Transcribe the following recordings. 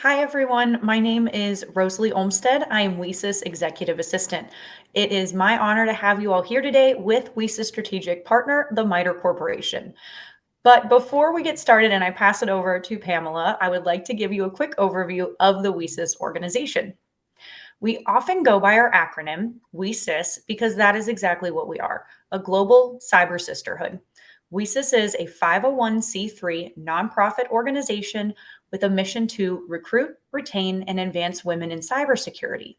Hi, everyone. My name is Rosalie Olmsted. I am WiCyS Executive Assistant. It is my honor to have you all here today with WiCyS strategic partner, the MITRE Corporation. But before we get started and I pass it over to Pamela, I would like to give you a quick overview of the WiCyS organization. We often go by our acronym, WiCyS, because that is exactly what we are, a global cyber sisterhood. WiCyS is a 501c3 nonprofit organization with a mission to recruit, retain, and advance women in cybersecurity.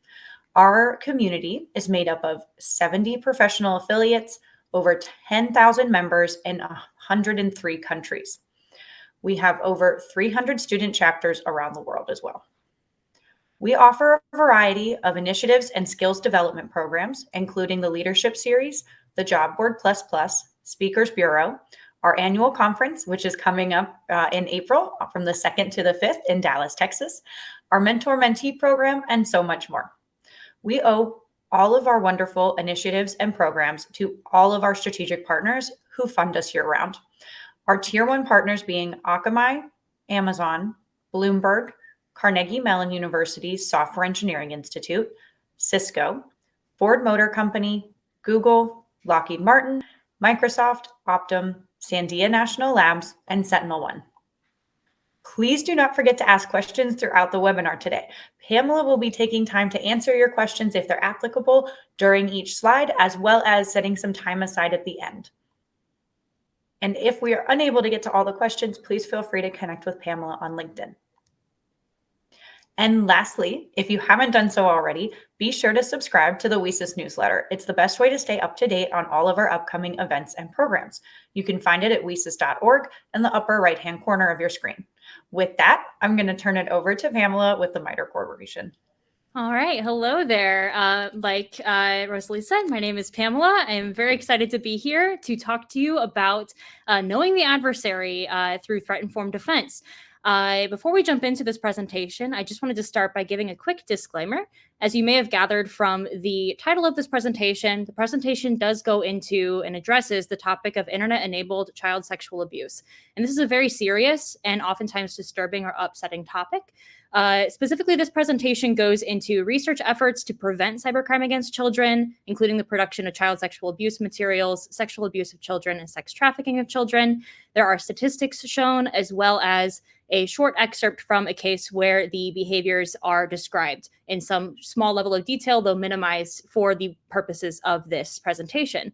Our community is made up of 70 professional affiliates, over 10,000 members in 103 countries. We have over 300 student chapters around the world as well. We offer a variety of initiatives and skills development programs, including the Leadership Series, the Job Board Plus Plus, Speakers Bureau, our annual conference, which is coming up in April from the 2nd to the 5th in Dallas, Texas, our Mentor-Mentee program, and so much more. We owe all of our wonderful initiatives and programs to all of our strategic partners who fund us year-round. Our Tier 1 partners being Akamai, Amazon, Bloomberg, Carnegie Mellon University's Software Engineering Institute, Cisco, Ford Motor Company, Google, Lockheed Martin, Microsoft, Optum, Sandia National Labs, and SentinelOne. Please do not forget to ask questions throughout the webinar today. Pamela will be taking time to answer your questions if they're applicable during each slide, as well as setting some time aside at the end. And if we are unable to get to all the questions, please feel free to connect with Pamela on LinkedIn. And lastly, if you haven't done so already, be sure to subscribe to the WiCyS newsletter. It's the best way to stay up to date on all of our upcoming events and programs. You can find it at WiCyS.org in the upper right-hand corner of your screen. With that, I'm going to turn it over to Pamela with the MITRE Corporation. All right. Hello there. Like Rosalie said, my name is Pamela. I'm very excited to be here to talk to you about knowing the adversary through threat-informed defense. Before we jump into this presentation, I just wanted to start by giving a quick disclaimer. As you may have gathered from the title of this presentation, the presentation does go into and addresses the topic of internet-enabled child sexual abuse. And this is a very serious and oftentimes disturbing or upsetting topic. Specifically, this presentation goes into research efforts to prevent cybercrime against children, including the production of child sexual abuse materials, sexual abuse of children, and sex trafficking of children. There are statistics shown, as well as a short excerpt from a case where the behaviors are described in some small level of detail, though minimized for the purposes of this presentation.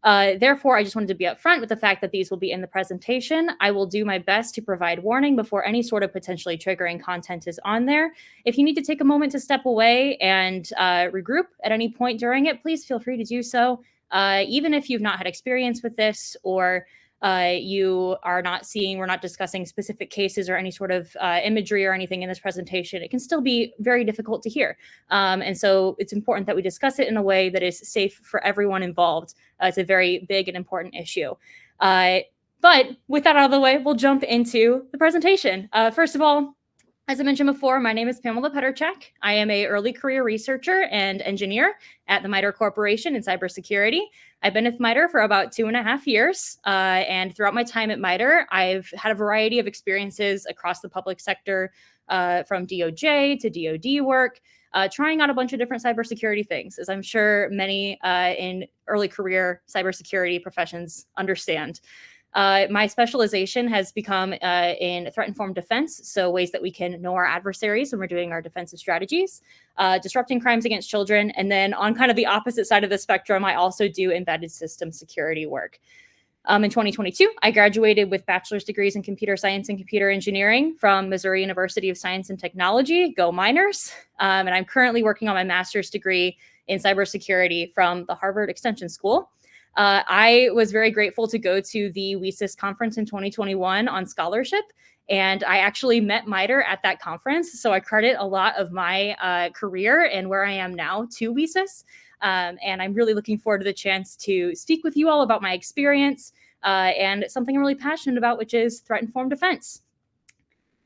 Therefore, I just wanted to be upfront with the fact that these will be in the presentation. I will do my best to provide warning before any sort of potentially triggering content is on there. If you need to take a moment to step away and regroup at any point during it, please feel free to do so. Even if you've not had experience with this, or you are not seeing, we're not discussing specific cases or any sort of imagery or anything in this presentation, it can still be very difficult to hear. And so it's important that we discuss it in a way that is safe for everyone involved. It's a very big and important issue. But with that out of the way, we'll jump into the presentation. First of all, as I mentioned before, my name is Pamela Petterchak. I am an early career researcher and engineer at the MITRE Corporation in cybersecurity. I've been with MITRE for about 2.5 years, and throughout my time at MITRE, I've had a variety of experiences across the public sector, from DOJ to DoD work, trying out a bunch of different cybersecurity things, as I'm sure many in early career cybersecurity professions understand. My specialization has become in threat-informed defense, so ways that we can know our adversaries when we're doing our defensive strategies, disrupting crimes against children, and then on kind of the opposite side of the spectrum, I also do embedded system security work. In 2022, I graduated with bachelor's degrees in computer science and computer engineering from Missouri University of Science and Technology, go Miners, and I'm currently working on my master's degree in cybersecurity from the Harvard Extension School. I was very grateful to go to the WiCyS conference in 2021 on scholarship, and I actually met MITRE at that conference. So I credit a lot of my career and where I am now to WiCyS. And I'm really looking forward to the chance to speak with you all about my experience and something I'm really passionate about, which is threat-informed defense.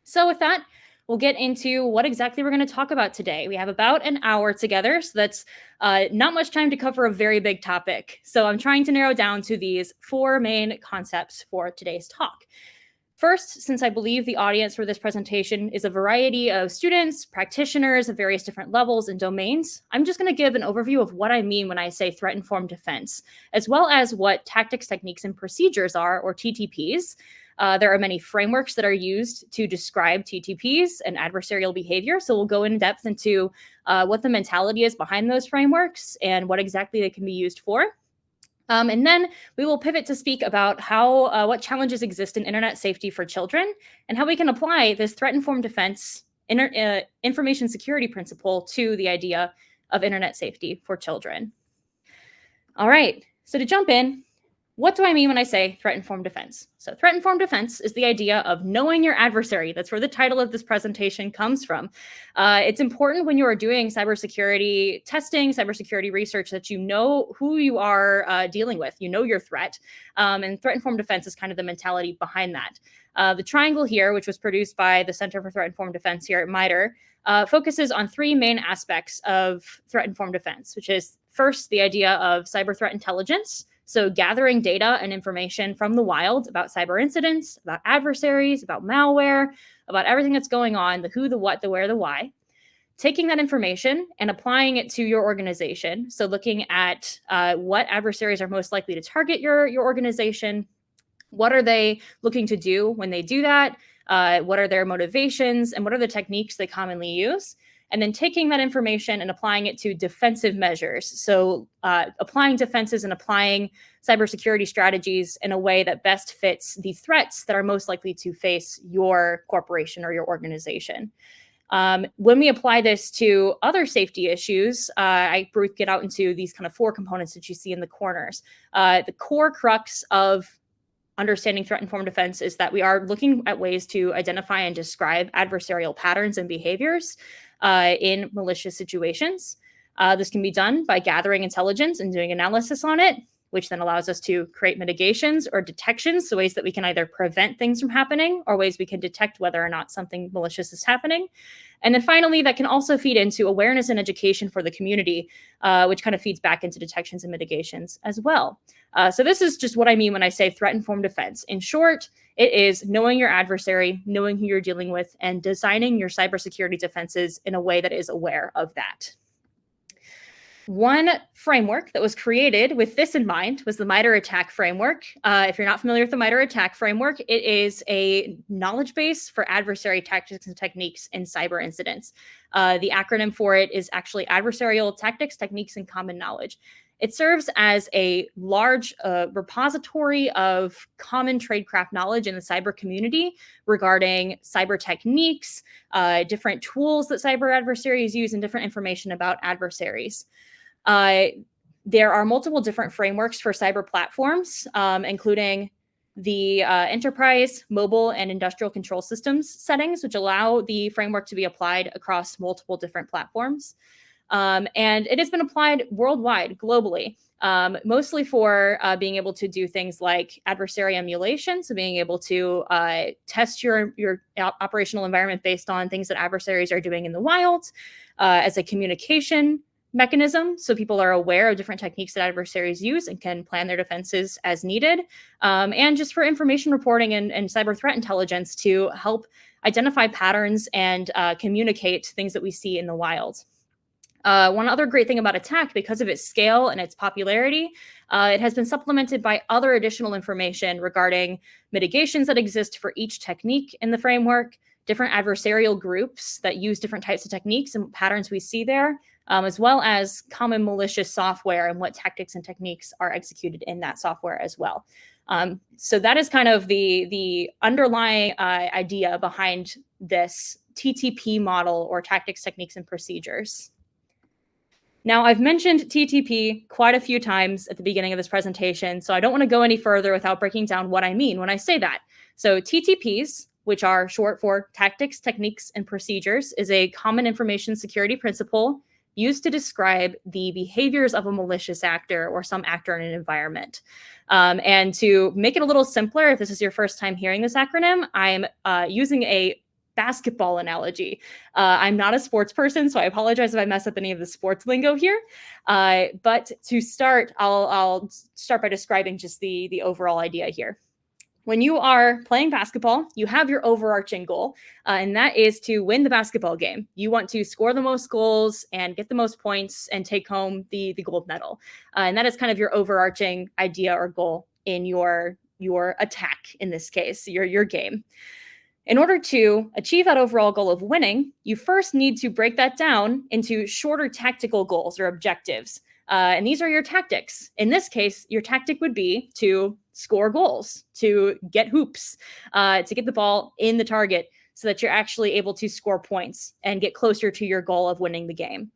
So with that, we'll get into what exactly we're going to talk about today. We have about an hour together, so that's not much time to cover a very big topic. So I'm trying to narrow down to these 4 main concepts for today's talk. First, since I believe the audience for this presentation is a variety of students, practitioners of various different levels and domains, I'm just going to give an overview of what I mean when I say threat-informed defense, as well as what tactics, techniques, and procedures are, or TTPs. There are many frameworks that are used to describe TTPs and adversarial behavior, so we'll go in depth into what the mentality is behind those frameworks and what exactly they can be used for. And then we will pivot to speak about how what challenges exist in internet safety for children and how we can apply this threat-informed defense information security principle to the idea of internet safety for children. All right, so to jump in, what do I mean when I say threat-informed defense? So threat-informed defense is the idea of knowing your adversary. That's where the title of this presentation comes from. It's important when you are doing cybersecurity testing, cybersecurity research, that you know who you are dealing with. You know your threat. And threat-informed defense is kind of the mentality behind that. The triangle here, which was produced by the Center for Threat-Informed Defense here at MITRE, focuses on three main aspects of threat-informed defense, which is first, the idea of cyber threat intelligence. So gathering data and information from the wild about cyber incidents, about adversaries, about malware, about everything that's going on, the who, the what, the where, the why. Taking that information and applying it to your organization. So looking at what adversaries are most likely to target your organization. What are they looking to do when they do that? What are their motivations? And what are the techniques they commonly use? And then taking that information and applying it to defensive measures. So applying defenses and applying cybersecurity strategies in a way that best fits the threats that are most likely to face your corporation or your organization. When we apply this to other safety issues, I break it out into these kind of four components that you see in the corners. The core crux of understanding threat-informed defense is that we are looking at ways to identify and describe adversarial patterns and behaviors in malicious situations. This can be done by gathering intelligence and doing analysis on it, which then allows us to create mitigations or detections, so ways that we can either prevent things from happening or ways we can detect whether or not something malicious is happening. And then finally, that can also feed into awareness and education for the community, which kind of feeds back into detections and mitigations as well. So this is just what I mean when I say threat-informed defense. In short, it is knowing your adversary, knowing who you're dealing with, and designing your cybersecurity defenses in a way that is aware of that. One framework that was created with this in mind was the MITRE ATT&CK framework. If you're not familiar with the MITRE ATT&CK framework, it is a knowledge base for adversary tactics and techniques in cyber incidents. The acronym for it is actually adversarial tactics, techniques, and common knowledge. It serves as a large repository of common tradecraft knowledge in the cyber community regarding cyber techniques, different tools that cyber adversaries use, and different information about adversaries. There are multiple different frameworks for cyber platforms, including the enterprise, mobile, and industrial control systems settings, which allow the framework to be applied across multiple different platforms. And it has been applied worldwide, globally, mostly for being able to do things like adversary emulation, so being able to test your operational environment based on things that adversaries are doing in the wild, as a communication mechanism, so people are aware of different techniques that adversaries use and can plan their defenses as needed, and just for information reporting and cyber threat intelligence to help identify patterns and communicate things that we see in the wild. One other great thing about ATT&CK, because of its scale and its popularity, it has been supplemented by other additional information regarding mitigations that exist for each technique in the framework, different adversarial groups that use different types of techniques and patterns we see there, as well as common malicious software and what tactics and techniques are executed in that software as well. So that is kind of the underlying idea behind this TTP model, or tactics, techniques, and procedures. Now, I've mentioned TTP quite a few times at the beginning of this presentation, so I don't want to go any further without breaking down what I mean when I say that. So TTPs, which are short for tactics, techniques, and procedures, is a common information security principle used to describe the behaviors of a malicious actor or some actor in an environment. And to make it a little simpler, if this is your first time hearing this acronym, I'm using a basketball analogy. I'm not a sports person, so I apologize if I mess up any of the sports lingo here. But to start, I'll start by describing just the overall idea here. When you are playing basketball, you have your overarching goal, and that is to win the basketball game. You want to score the most goals and get the most points and take home the gold medal. And that is kind of your overarching idea or goal in your attack, in this case, your game. In order to achieve that overall goal of winning, you first need to break that down into shorter tactical goals or objectives. And these are your tactics. In this case, your tactic would be to score goals, to get hoops, to get the ball in the target so that you're actually able to score points and get closer to your goal of winning the game.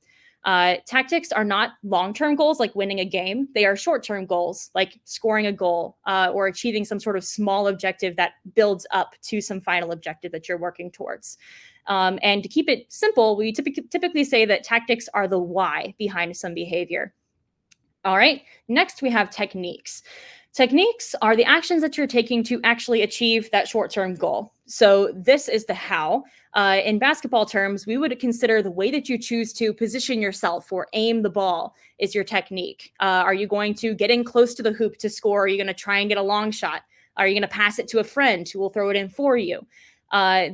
Tactics are not long-term goals like winning a game. They are short-term goals like scoring a goal or achieving some sort of small objective that builds up to some final objective that you're working towards. And to keep it simple, we typically say that tactics are the why behind some behavior. All right, next we have techniques. Techniques are the actions that you're taking to actually achieve that short-term goal. So this is the how. In basketball terms, we would consider the way that you choose to position yourself or aim the ball is your technique. Are you going to get in close to the hoop to score? Are you going to try and get a long shot? Are you going to pass it to a friend who will throw it in for you?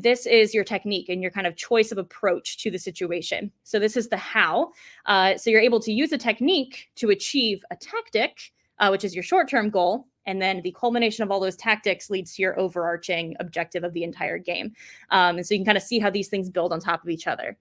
This is your technique and your kind of choice of approach to the situation. So this is the how. So you're able to use a technique to achieve a tactic, which is your short-term goal. And then the culmination of all those tactics leads to your overarching objective of the entire game. And so you can kind of see how these things build on top of each other.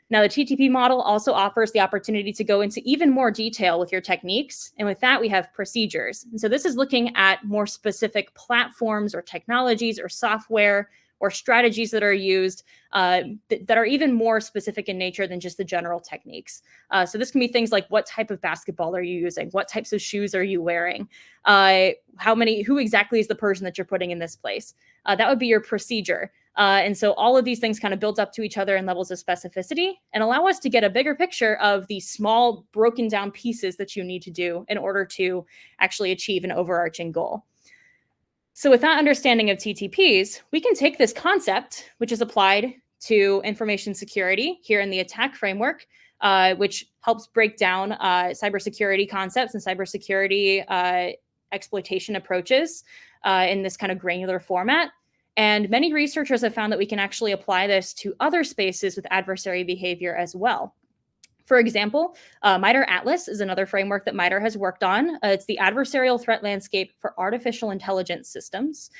Now, the TTP model also offers the opportunity to go into even more detail with your techniques. And with that, we have procedures. And so this is looking at more specific platforms or technologies or software or strategies that are used that are even more specific in nature than just the general techniques. So this can be things like, what type of basketball are you using? What types of shoes are you wearing? Who exactly is the person that you're putting in this place? That would be your procedure. And so all of these things kind of build up to each other in levels of specificity and allow us to get a bigger picture of the small broken down pieces that you need to do in order to actually achieve an overarching goal. So with that understanding of TTPs, we can take this concept, which is applied to information security here in the attack framework, which helps break down cybersecurity concepts and cybersecurity exploitation approaches in this kind of granular format. And many researchers have found that we can actually apply this to other spaces with adversary behavior as well. For example, MITRE Atlas is another framework that MITRE has worked on. It's the adversarial threat landscape for artificial intelligence systems.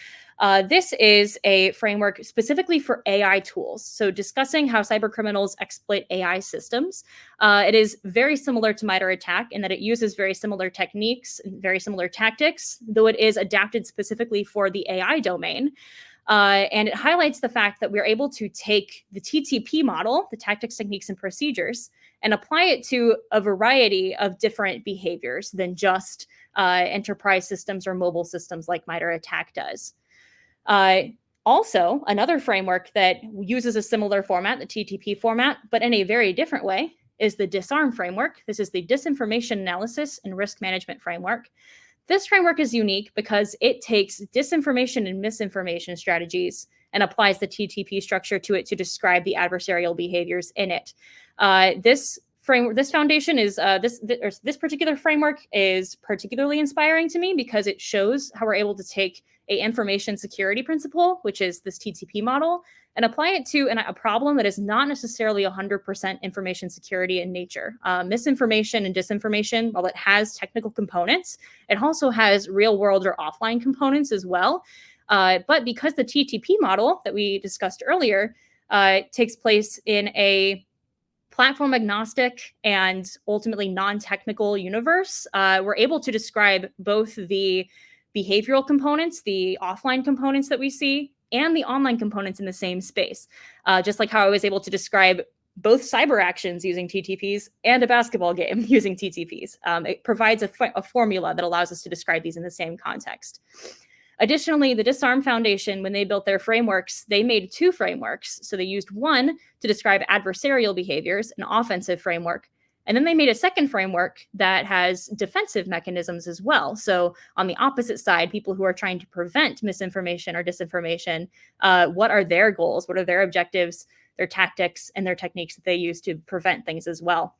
This is a framework specifically for AI tools. So discussing how cybercriminals exploit AI systems. It is very similar to MITRE ATT&CK in that it uses very similar techniques and very similar tactics, though it is adapted specifically for the AI domain. And it highlights the fact that we're able to take the TTP model, the tactics, techniques, and procedures, and apply it to a variety of different behaviors than just enterprise systems or mobile systems like MITRE ATT&CK does. Also, another framework that uses a similar format, the TTP format, but in a very different way, is the DISARM framework. This is the Disinformation Analysis and Risk Management Framework. This framework is unique because it takes disinformation and misinformation strategies and applies the TTP structure to it to describe the adversarial behaviors in it. This particular framework is particularly inspiring to me because it shows how we're able to take a information security principle, which is this TTP model, and apply it to a problem that is not necessarily 100% information security in nature. Misinformation and disinformation, while it has technical components, it also has real world or offline components as well. But because the TTP model that we discussed earlier takes place in a platform agnostic and ultimately non-technical universe, we're able to describe both the behavioral components, the offline components that we see, and the online components in the same space. Just like how I was able to describe both cyber actions using TTPs and a basketball game using TTPs. It provides a formula that allows us to describe these in the same context. Additionally, the Disarm Foundation, when they built their frameworks, they made two frameworks. So they used one to describe adversarial behaviors, an offensive framework, and then they made a second framework that has defensive mechanisms as well. So on the opposite side, people who are trying to prevent misinformation or disinformation, what are their goals? What are their objectives, their tactics, and their techniques that they use to prevent things as well?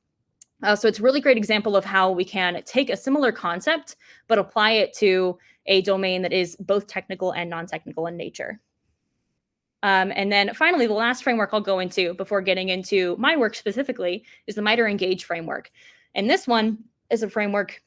So it's a really great example of how we can take a similar concept, but apply it to a domain that is both technical and non-technical in nature. And then finally, the last framework I'll go into before getting into my work specifically is the MITRE ATT&CK framework. And this one is a framework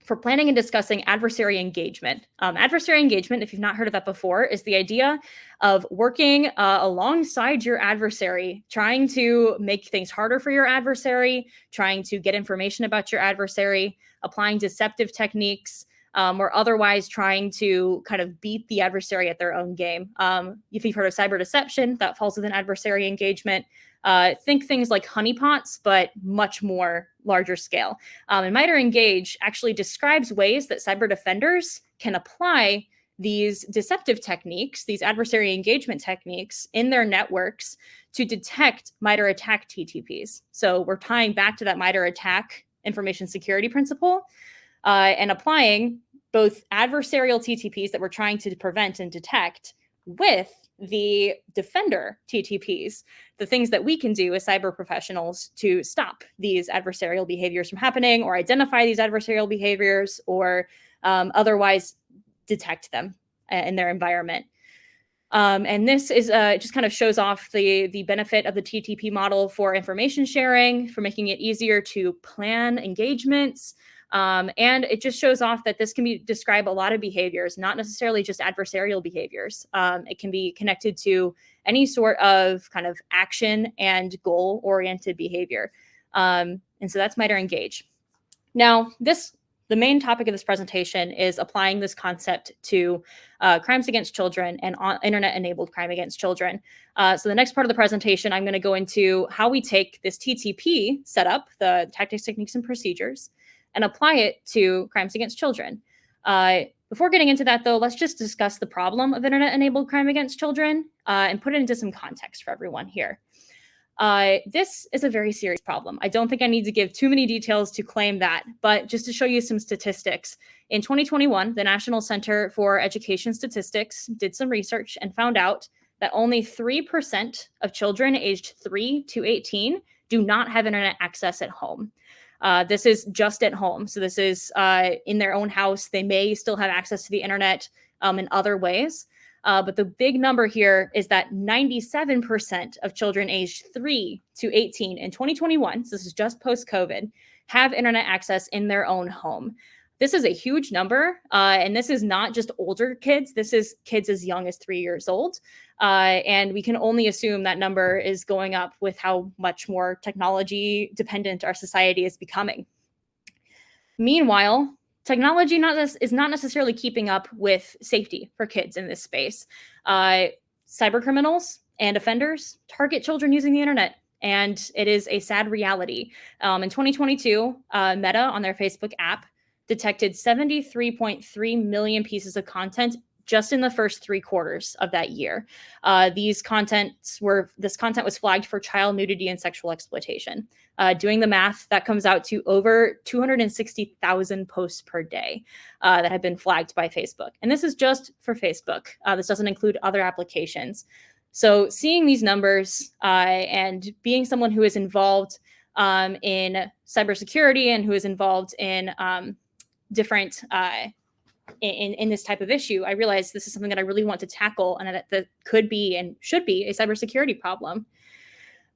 for planning and discussing adversary engagement. Adversary engagement, if you've not heard of that before, is the idea of working alongside your adversary, trying to make things harder for your adversary, trying to get information about your adversary, applying deceptive techniques, or otherwise trying to kind of beat the adversary at their own game. If you've heard of cyber deception, that falls within adversary engagement. Think things like honeypots, but much more larger scale. And MITRE ATT&CK actually describes ways that cyber defenders can apply these deceptive techniques, these adversary engagement techniques in their networks to detect MITRE ATT&CK TTPs. So we're tying back to that MITRE ATT&CK information security principle and applying both adversarial TTPs that we're trying to prevent and detect with the defender TTPs, the things that we can do as cyber professionals to stop these adversarial behaviors from happening, or identify these adversarial behaviors, or otherwise detect them in their environment. And this is just kind of shows off the benefit of the TTP model for information sharing, for making it easier to plan engagements. And it just shows off that this can describe a lot of behaviors, not necessarily just adversarial behaviors. It can be connected to any sort of kind of action and goal-oriented behavior. And so that's MITRE ATT&CK. Now, the main topic of this presentation is applying this concept to crimes against children and internet-enabled crime against children. So the next part of the presentation, I'm going to go into how we take this TTP setup, the tactics, techniques, and procedures, and apply it to crimes against children. Before getting into that, though, let's just discuss the problem of internet-enabled crime against children and put it into some context for everyone here. This is a very serious problem. I don't think I need to give too many details to claim that, but just to show you some statistics. In 2021, the National Center for Education Statistics did some research and found out that only 3% of children aged 3 to 18 do not have internet access at home. This is just at home. So this is in their own house. They may still have access to the internet in other ways. But the big number here is that 97% of children aged 3 to 18 in 2021, so this is just post-COVID, have internet access in their own home. This is a huge number, and this is not just older kids. This is kids as young as 3 years old. And we can only assume that number is going up with how much more technology dependent our society is becoming. Meanwhile, technology is not necessarily keeping up with safety for kids in this space. Cyber criminals and offenders target children using the internet, and it is a sad reality. In 2022, Meta on their Facebook app detected 73.3 million pieces of content just in the first 3 quarters of that year. This content was flagged for child nudity and sexual exploitation. Doing the math, that comes out to over 260,000 posts per day that have been flagged by Facebook. And this is just for Facebook. This doesn't include other applications. So seeing these numbers and being someone who is involved in cybersecurity and who is involved in different in this type of issue, I realized this is something that I really want to tackle, and that could be and should be a cybersecurity problem.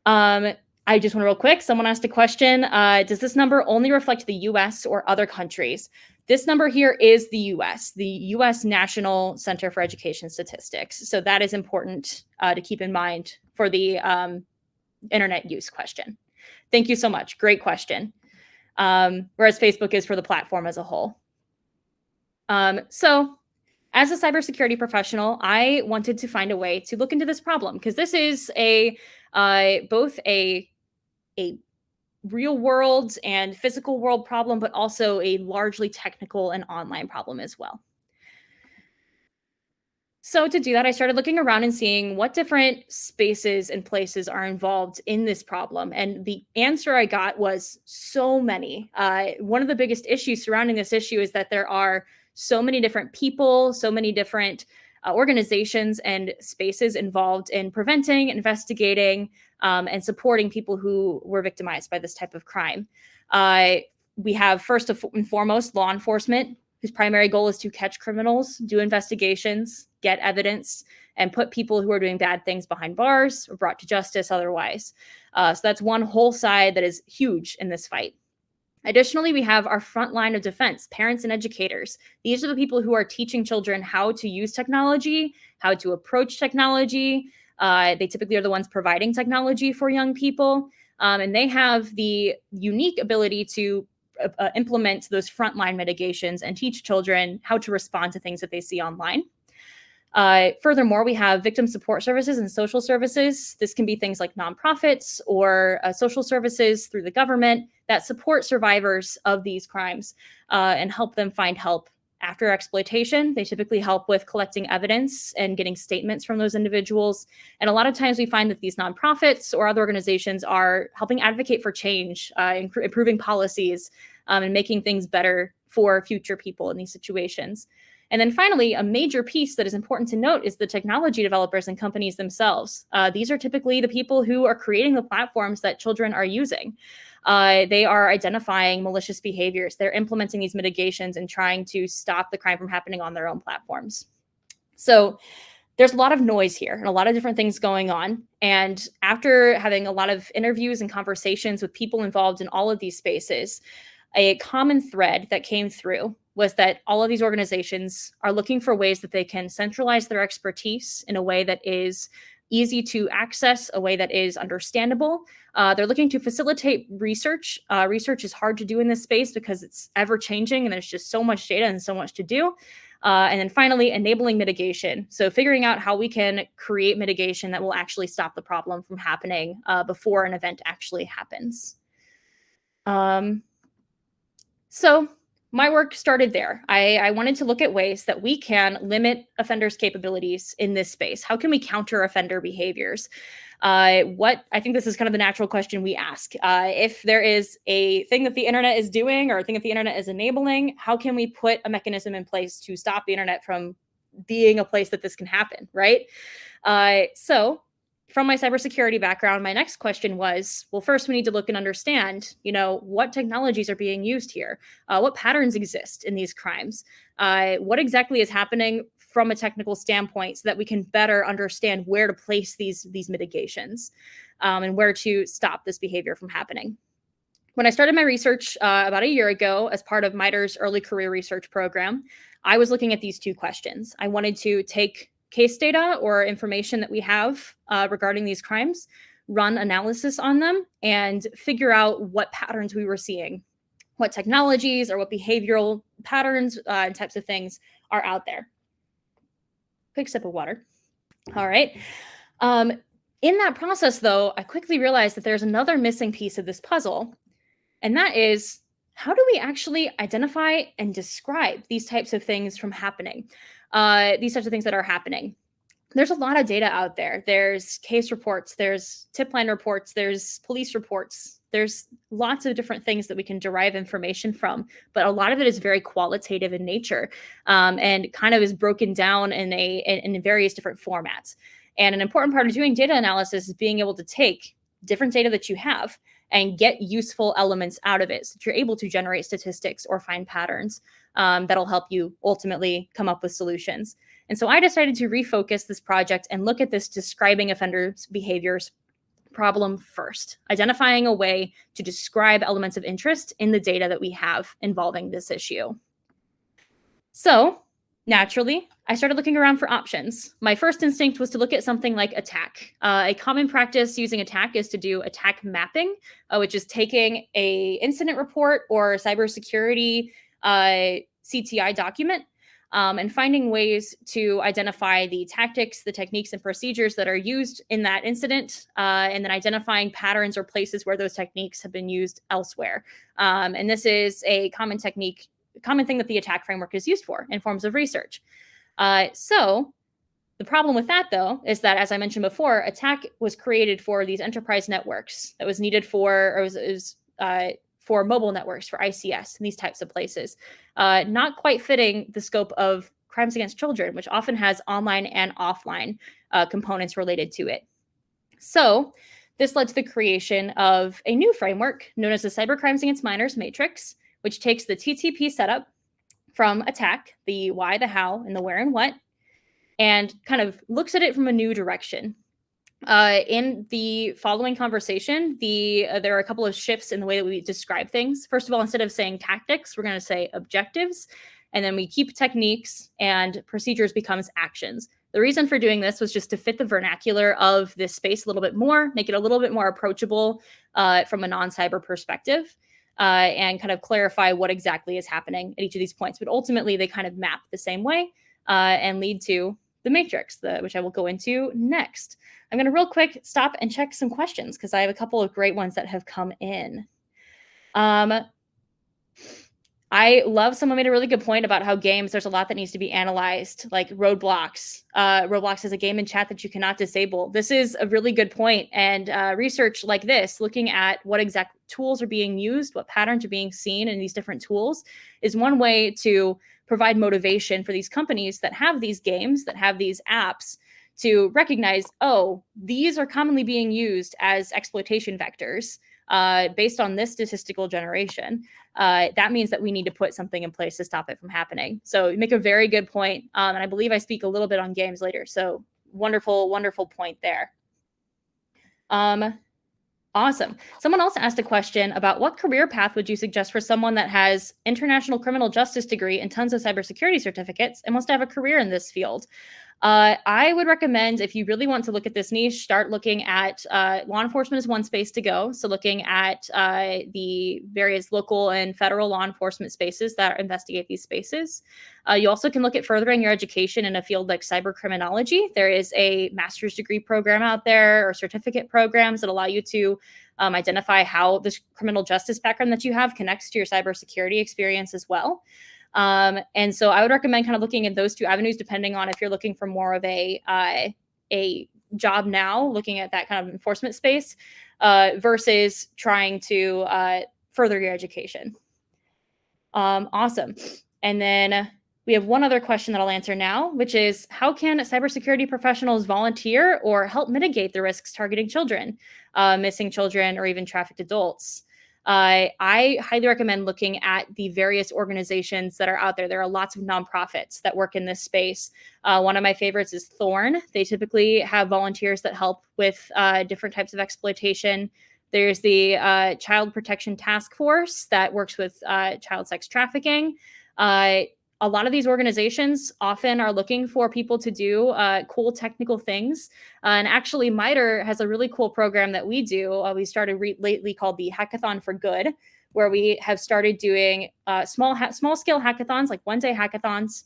I just want to real quick, someone asked a question, does this number only reflect the US or other countries? This number here is the US National Center for Education Statistics. So that is important to keep in mind for the internet use question. Thank you so much. Great question. Whereas Facebook is for the platform as a whole. So as a cybersecurity professional, I wanted to find a way to look into this problem, because this is both a real world and physical world problem, but also a largely technical and online problem as well. So to do that, I started looking around and seeing what different spaces and places are involved in this problem. And the answer I got was so many. One of the biggest issues surrounding this issue is that there are so many different people, so many different organizations and spaces involved in preventing, investigating, and supporting people who were victimized by this type of crime. We have first and foremost law enforcement, whose primary goal is to catch criminals, do investigations, get evidence, and put people who are doing bad things behind bars or brought to justice otherwise. So that's one whole side that is huge in this fight. Additionally, we have our front line of defense, parents and educators. These are the people who are teaching children how to use technology, how to approach technology. They typically are the ones providing technology for young people. And they have the unique ability to implement those frontline mitigations and teach children how to respond to things that they see online. Furthermore, we have victim support services and social services. This can be things like nonprofits or social services through the government that support survivors of these crimes and help them find help after exploitation. They typically help with collecting evidence and getting statements from those individuals. And a lot of times we find that these nonprofits or other organizations are helping advocate for change, improving policies, and making things better for future people in these situations. And then finally, a major piece that is important to note is the technology developers and companies themselves. These are typically the people who are creating the platforms that children are using. They are identifying malicious behaviors. They're implementing these mitigations and trying to stop the crime from happening on their own platforms. So there's a lot of noise here and a lot of different things going on. And after having a lot of interviews and conversations with people involved in all of these spaces, a common thread that came through was that all of these organizations are looking for ways that they can centralize their expertise in a way that is easy to access, a way that is understandable. They're looking to facilitate research. Research is hard to do in this space because it's ever changing and there's just so much data and so much to do. And then finally, enabling mitigation. So figuring out how we can create mitigation that will actually stop the problem from happening before an event actually happens. So my work started there. I wanted to look at ways that we can limit offenders' capabilities in this space. How can we counter offender behaviors? I think this is kind of the natural question we ask. If there is a thing that the internet is doing or a thing that the internet is enabling, how can we put a mechanism in place to stop the internet from being a place that this can happen, right? So from my cybersecurity background, my next question was, well, first we need to look and understand, what technologies are being used here? What patterns exist in these crimes? What exactly is happening from a technical standpoint so that we can better understand where to place these mitigations and where to stop this behavior from happening. When I started my research about a year ago as part of MITRE's early career research program, I was looking at these two questions. I wanted to take case data or information that we have regarding these crimes, run analysis on them, and figure out what patterns we were seeing, what technologies or what behavioral patterns and types of things are out there. Quick sip of water. All right. In that process, though, I quickly realized that there's another missing piece of this puzzle, and that is, how do we actually identify and describe these types of things from happening? These types of things that are happening. There's a lot of data out there. There's case reports, there's tip line reports, there's police reports. There's lots of different things that we can derive information from, but a lot of it is very qualitative in nature and kind of is broken down in various different formats. And an important part of doing data analysis is being able to take different data that you have and get useful elements out of it so that you're able to generate statistics or find patterns that'll help you ultimately come up with solutions. And so I decided to refocus this project and look at this describing offenders' behaviors problem first, identifying a way to describe elements of interest in the data that we have involving this issue. So naturally, I started looking around for options. My first instinct was to look at something like attack. A common practice using attack is to do attack mapping, which is taking a incident report or cybersecurity CTI document and finding ways to identify the tactics, the techniques, and procedures that are used in that incident, and then identifying patterns or places where those techniques have been used elsewhere. And this is a common thing that the attack framework is used for in forms of research. So the problem with that, though, is that, as I mentioned before, attack was created for these enterprise networks that was needed for mobile networks, for ICS, and these types of places, not quite fitting the scope of crimes against children, which often has online and offline components related to it. So This led to the creation of a new framework known as the Cybercrimes Against Minors Matrix, which takes the TTP setup from attack, the why, the how, and the where and what, and kind of looks at it from a new direction. In the following conversation, there are a couple of shifts in the way that we describe things. First of all, instead of saying tactics, we're going to say objectives, and then we keep techniques, and procedures becomes actions. The reason for doing this was just to fit the vernacular of this space a little bit more, make it a little bit more approachable from a non-cyber perspective, and kind of clarify what exactly is happening at each of these points. But ultimately, they kind of map the same way and lead to the matrix, which I will go into next. I'm going to real quick stop and check some questions because I have a couple of great ones that have come in. I love someone made a really good point about how games, there's a lot that needs to be analyzed, like Roblox. Roblox is a game in chat that you cannot disable. This is a really good point. And research like this, looking at what exact tools are being used, what patterns are being seen in these different tools, is one way to provide motivation for these companies that have these games, that have these apps, to recognize, oh, these are commonly being used as exploitation vectors based on this statistical generation. That means that we need to put something in place to stop it from happening. So you make a very good point. And I believe I speak a little bit on games later. So wonderful, wonderful point there. Awesome. Someone else asked a question about what career path would you suggest for someone that has international criminal justice degree and tons of cybersecurity certificates and wants to have a career in this field? I would recommend, if you really want to look at this niche, start looking at law enforcement is one space to go. So looking at the various local and federal law enforcement spaces that investigate these spaces. You also can look at furthering your education in a field like cyber criminology. There is a master's degree program out there or certificate programs that allow you to identify how this criminal justice background that you have connects to your cybersecurity experience as well. And so I would recommend kind of looking at those two avenues, depending on if you're looking for more of a job now, looking at that kind of enforcement space, versus trying to further your education. Awesome. And then we have one other question that I'll answer now, which is, how can cybersecurity professionals volunteer or help mitigate the risks targeting children, missing children, or even trafficked adults? I highly recommend looking at the various organizations that are out there. There are lots of nonprofits that work in this space. One of my favorites is Thorn. They typically have volunteers that help with different types of exploitation. There's the Child Protection Task Force that works with child sex trafficking. A lot of these organizations often are looking for people to do cool technical things. And actually, MITRE has a really cool program that we do. We started lately called the Hackathon for Good, where we have started doing small-scale hackathons, like one-day hackathons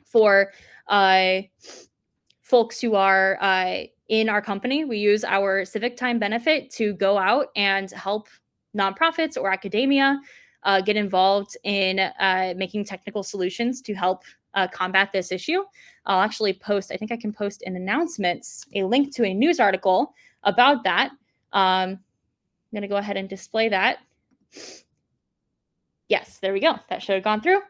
for folks who are in our company. We use our civic time benefit to go out and help nonprofits or academia get involved in making technical solutions to help combat this issue. I'll actually post, I think I can post in announcements, a link to a news article about that. I'm going to go ahead and display that. Yes, there we go. That should have gone through.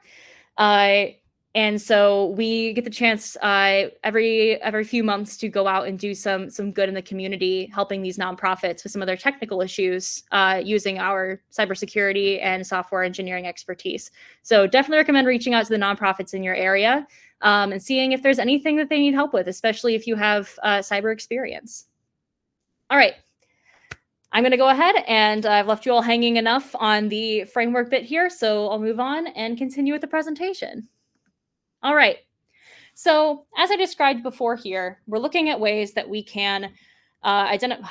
And so we get the chance every few months to go out and do some good in the community, helping these nonprofits with some of their technical issues using our cybersecurity and software engineering expertise. So definitely recommend reaching out to the nonprofits in your area and seeing if there's anything that they need help with, especially if you have cyber experience. All right. I'm going to go ahead, and I've left you all hanging enough on the framework bit here, so I'll move on and continue with the presentation. All right. So as I described before here, we're looking at ways that we can identify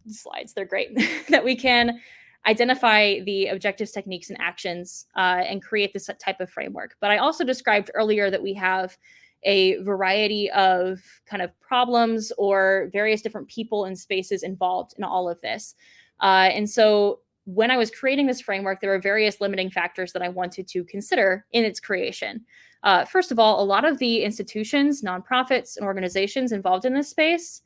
slides. They're great. That we can identify the objectives, techniques, and actions and create this type of framework. But I also described earlier that we have a variety of kind of problems or various different people and spaces involved in all of this. And so when I was creating this framework, there were various limiting factors that I wanted to consider in its creation. First of all, a lot of the institutions, nonprofits, and organizations involved in this space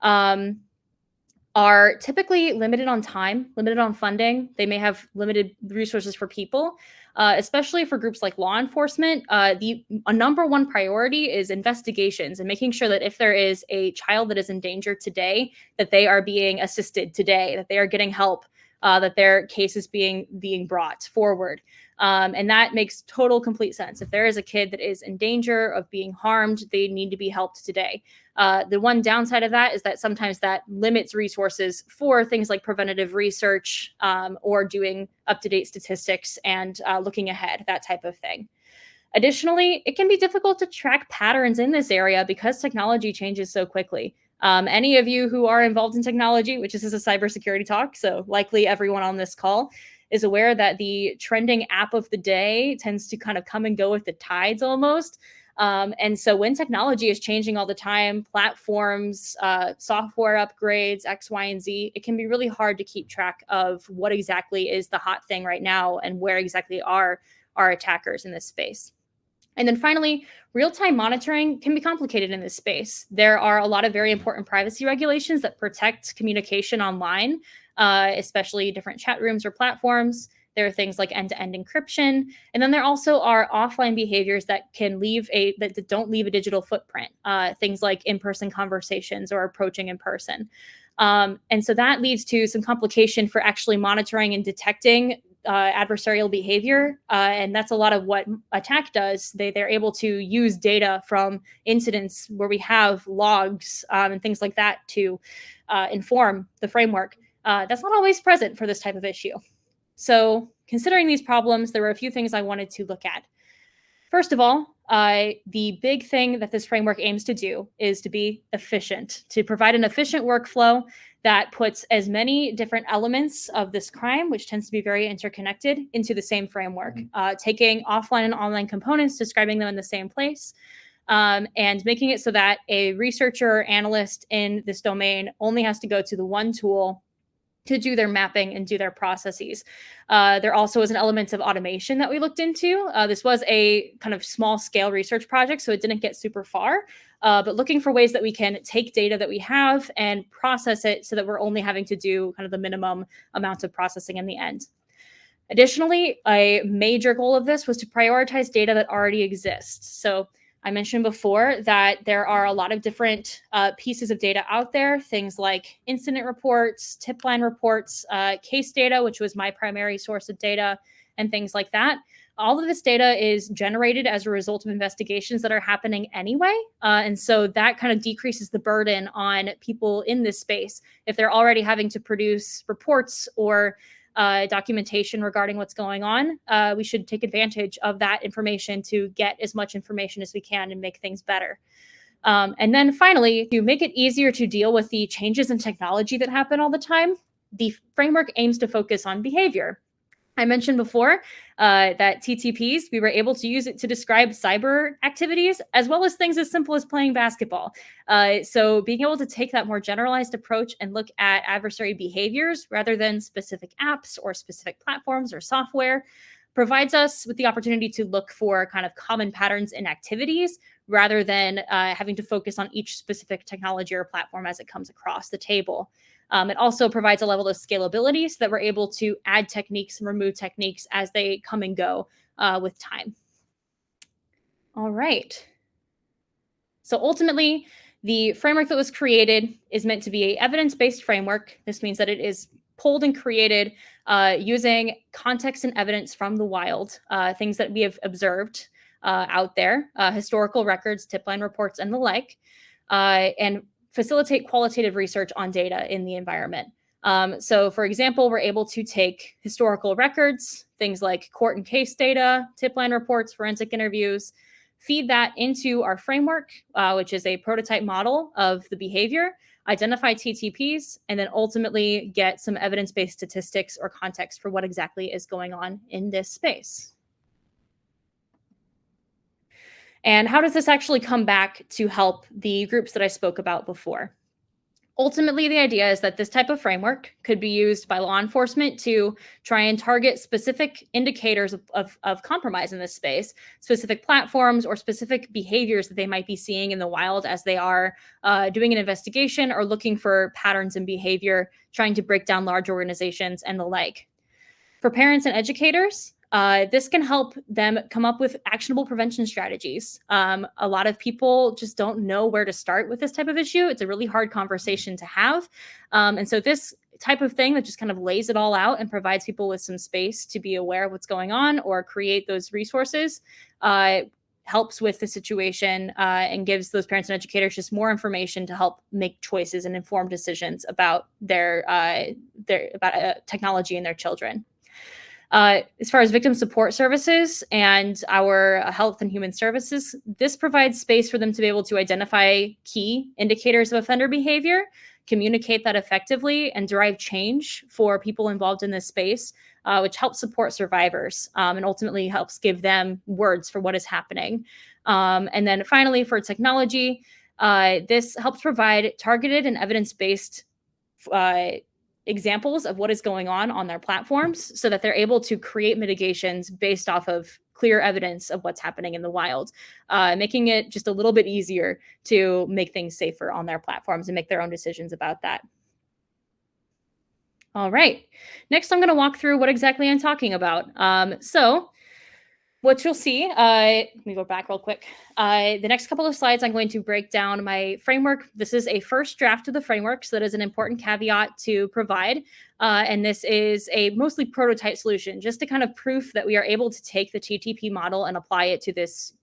are typically limited on time, limited on funding. They may have limited resources for people. especially for groups like law enforcement. The number one priority is investigations and making sure that if there is a child that is in danger today, that they are being assisted today, that they are getting help, that their case is being brought forward. And that makes total complete sense. If there is a kid that is in danger of being harmed, they need to be helped today. The one downside of that is that sometimes that limits resources for things like preventative research or doing up-to-date statistics and looking ahead, that type of thing. Additionally, it can be difficult to track patterns in this area because technology changes so quickly. Any of you who are involved in technology, which this is a cybersecurity talk, so likely everyone on this call is aware that the trending app of the day tends to kind of come and go with the tides almost. And so when technology is changing all the time, platforms, software upgrades, X, Y, and Z, it can be really hard to keep track of what exactly is the hot thing right now and where exactly are our attackers in this space. And then finally, real-time monitoring can be complicated in this space. There are a lot of very important privacy regulations that protect communication online, especially different chat rooms or platforms. There are things like end-to-end encryption. And then there also are offline behaviors that can that don't leave a digital footprint, things like in-person conversations or approaching in person. And so that leads to some complication for actually monitoring and detecting adversarial behavior. And that's a lot of what attack does. They're able to use data from incidents where we have logs and things like that to inform the framework. That's not always present for this type of issue. So considering these problems, there were a few things I wanted to look at. First of all, the big thing that this framework aims to do is to be efficient, to provide an efficient workflow that puts as many different elements of this crime, which tends to be very interconnected, into the same framework, taking offline and online components, describing them in the same place, and making it so that a researcher or analyst in this domain only has to go to the one tool to do their mapping and do their processes. There also is an element of automation that we looked into. This was a kind of small scale research project, so it didn't get super far, but looking for ways that we can take data that we have and process it so that we're only having to do kind of the minimum amount of processing in the end. Additionally, a major goal of this was to prioritize data that already exists. So I mentioned before that there are a lot of different pieces of data out there, things like incident reports, tip line reports, case data, which was my primary source of data, and things like that. All of this data is generated as a result of investigations that are happening anyway. And so that kind of decreases the burden on people in this space. If they're already having to produce reports or documentation regarding what's going on, we should take advantage of that information to get as much information as we can and make things better. And then finally, to make it easier to deal with the changes in technology that happen all the time, the framework aims to focus on behavior. I mentioned before that TTPs, we were able to use it to describe cyber activities as well as things as simple as playing basketball. So being able to take that more generalized approach and look at adversary behaviors rather than specific apps or specific platforms or software provides us with the opportunity to look for kind of common patterns in activities rather than having to focus on each specific technology or platform as it comes across the table. It also provides a level of scalability so that we're able to add techniques and remove techniques as they come and go with time. All right. So ultimately, the framework that was created is meant to be an evidence-based framework. This means that it is pulled and created using context and evidence from the wild, things that we have observed out there, historical records, tip line reports, and the like, and facilitate qualitative research on data in the environment. So for example, we're able to take historical records, things like court and case data, tip line reports, forensic interviews, feed that into our framework, which is a prototype model of the behavior, identify TTPs, and then ultimately get some evidence-based statistics or context for what exactly is going on in this space. And how does this actually come back to help the groups that I spoke about before? Ultimately, the idea is that this type of framework could be used by law enforcement to try and target specific indicators of compromise in this space, specific platforms or specific behaviors that they might be seeing in the wild as they are doing an investigation or looking for patterns in behavior, trying to break down large organizations and the like. For parents and educators, This can help them come up with actionable prevention strategies. A lot of people just don't know where to start with this type of issue. It's a really hard conversation to have. And so this type of thing that just kind of lays it all out and provides people with some space to be aware of what's going on or create those resources helps with the situation and gives those parents and educators just more information to help make choices and informed decisions about their technology and their children. As far as victim support services and our health and human services, this provides space for them to be able to identify key indicators of offender behavior, communicate that effectively, and drive change for people involved in this space, which helps support survivors and ultimately helps give them words for what is happening. And then finally, for technology, this helps provide targeted and evidence-based examples of what is going on their platforms so that they're able to create mitigations based off of clear evidence of what's happening in the wild, making it just a little bit easier to make things safer on their platforms and make their own decisions about that. All right, next I'm going to walk through what exactly I'm talking about. So what you'll see, let me go back real quick. The next couple of slides, I'm going to break down my framework. This is a first draft of the framework, so that is an important caveat to provide. And this is a mostly prototype solution, just to kind of proof that we are able to take the TTP model and apply it to this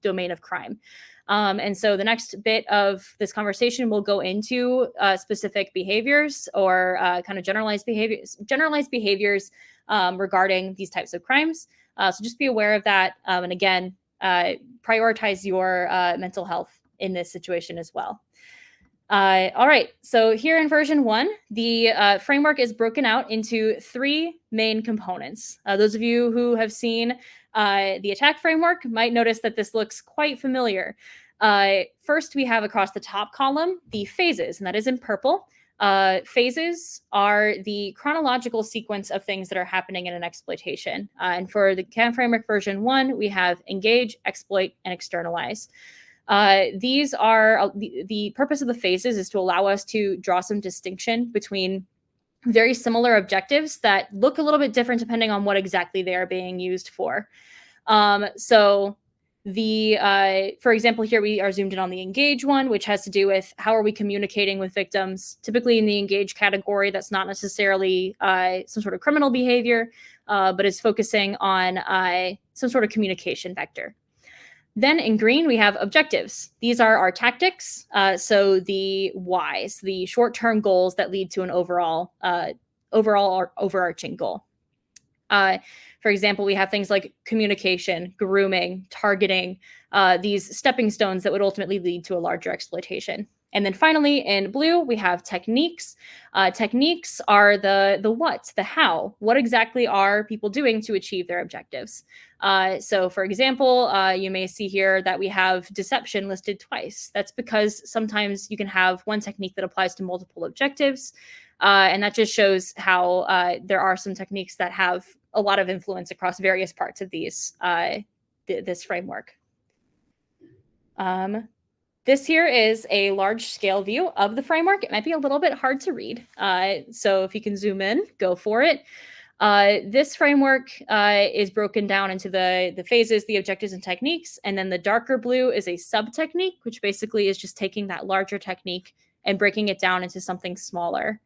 domain of crime. And so the next bit of this conversation will go into specific behaviors or kind of generalized behaviors regarding these types of crimes. So just be aware of that. And again, prioritize your mental health in this situation as well. All right, so here in version 1, the framework is broken out into 3 main components. Those of you who have seen the attack framework might notice that this looks quite familiar. First, we have across the top column the phases, and that is in purple. Phases are the chronological sequence of things that are happening in an exploitation. And for the CAM framework version 1, we have engage, exploit, and externalize. These are the purpose of the phases is to allow us to draw some distinction between very similar objectives that look a little bit different depending on what exactly they are being used for. For example, here we are zoomed in on the engage one, which has to do with how are we communicating with victims. Typically in the engage category, that's not necessarily some sort of criminal behavior, but is focusing on some sort of communication vector. Then in green, we have objectives. These are our tactics. So the whys, the short-term goals that lead to an overall or overarching goal. For example, we have things like communication, grooming, targeting, these stepping stones that would ultimately lead to a larger exploitation. And then finally, in blue, we have techniques. Techniques are the what, the how. What exactly are people doing to achieve their objectives? So for example, you may see here that we have deception listed twice. That's because sometimes you can have one technique that applies to multiple objectives. And that just shows how there are some techniques that have a lot of influence across various parts of these this framework. This here is a large scale view of the framework. It might be a little bit hard to read. So if you can zoom in, go for it. This framework is broken down into the phases, the objectives and techniques. And then the darker blue is a sub-technique, which basically is just taking that larger technique and breaking it down into something smaller.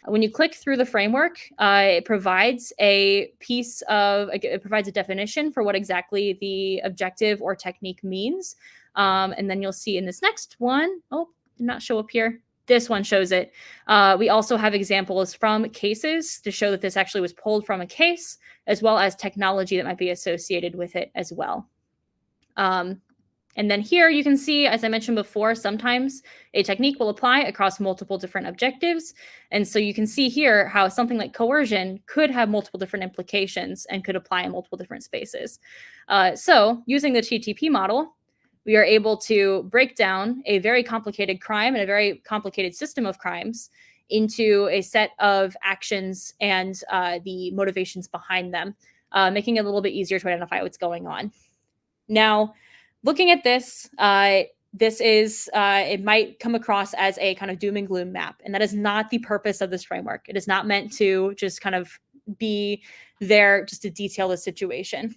When you click through the framework, it provides it provides a definition for what exactly the objective or technique means. And then you'll see in this next one, did not show up here. This one shows it. We also have examples from cases to show that this actually was pulled from a case, as well as technology that might be associated with it as well. And then here you can see, as I mentioned before, sometimes a technique will apply across multiple different objectives. And so you can see here how something like coercion could have multiple different implications and could apply in multiple different spaces. So using the TTP model, we are able to break down a very complicated crime and a very complicated system of crimes into a set of actions and the motivations behind them, making it a little bit easier to identify what's going on. Now, looking at this, it might come across as a kind of doom and gloom map, and that is not the purpose of this framework. It is not meant to just kind of be there just to detail the situation.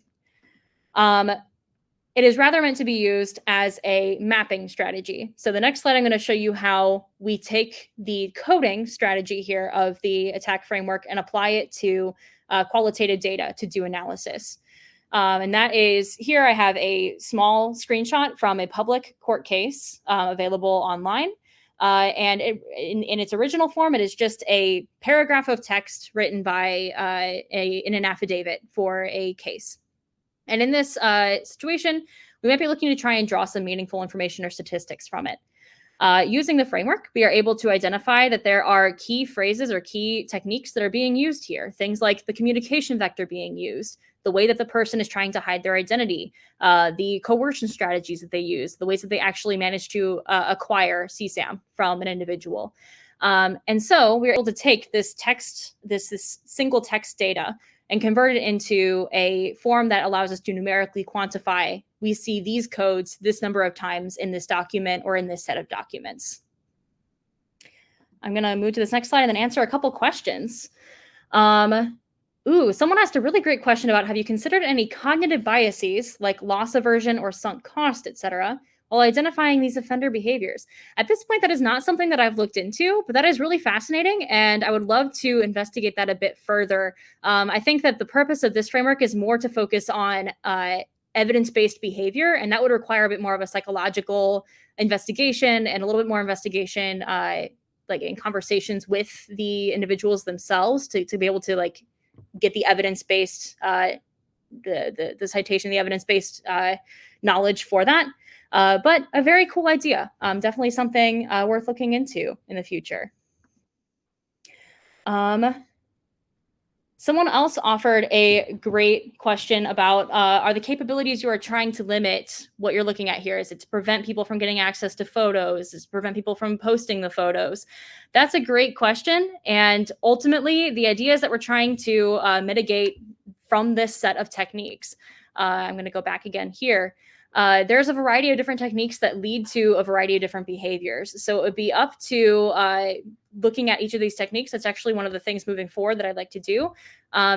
It is rather meant to be used as a mapping strategy. So the next slide, I'm going to show you how we take the coding strategy here of the attack framework and apply it to qualitative data to do analysis. And that is, here I have a small screenshot from a public court case available online. And in its original form, it is just a paragraph of text written by in an affidavit for a case. And in this situation, we might be looking to try and draw some meaningful information or statistics from it. Using the framework, we are able to identify that there are key phrases or key techniques that are being used here. Things like the communication vector being used, the way that the person is trying to hide their identity, the coercion strategies that they use, the ways that they actually manage to acquire CSAM from an individual. And so we're able to take this text, this single text data, and convert it into a form that allows us to numerically quantify, we see these codes this number of times in this document or in this set of documents. I'm going to move to this next slide and then answer a couple questions. Someone asked a really great question about, have you considered any cognitive biases like loss aversion or sunk cost, etc., while identifying these offender behaviors? At this point, that is not something that I've looked into, but that is really fascinating, and I would love to investigate that a bit further. I think that the purpose of this framework is more to focus on evidence-based behavior, and that would require a bit more of a psychological investigation and a little bit more investigation like in conversations with the individuals themselves to be able to like get the evidence-based the citation, the evidence-based knowledge for that. But a very cool idea. Definitely something worth looking into in the future. Someone else offered a great question about, are the capabilities you are trying to limit what you're looking at here? Is it to prevent people from getting access to photos? Is it to prevent people from posting the photos? That's a great question. And ultimately, the idea is that we're trying to mitigate from this set of techniques. I'm going to go back again here. There's a variety of different techniques that lead to a variety of different behaviors. So it would be up to looking at each of these techniques. That's actually one of the things moving forward that I'd like to do,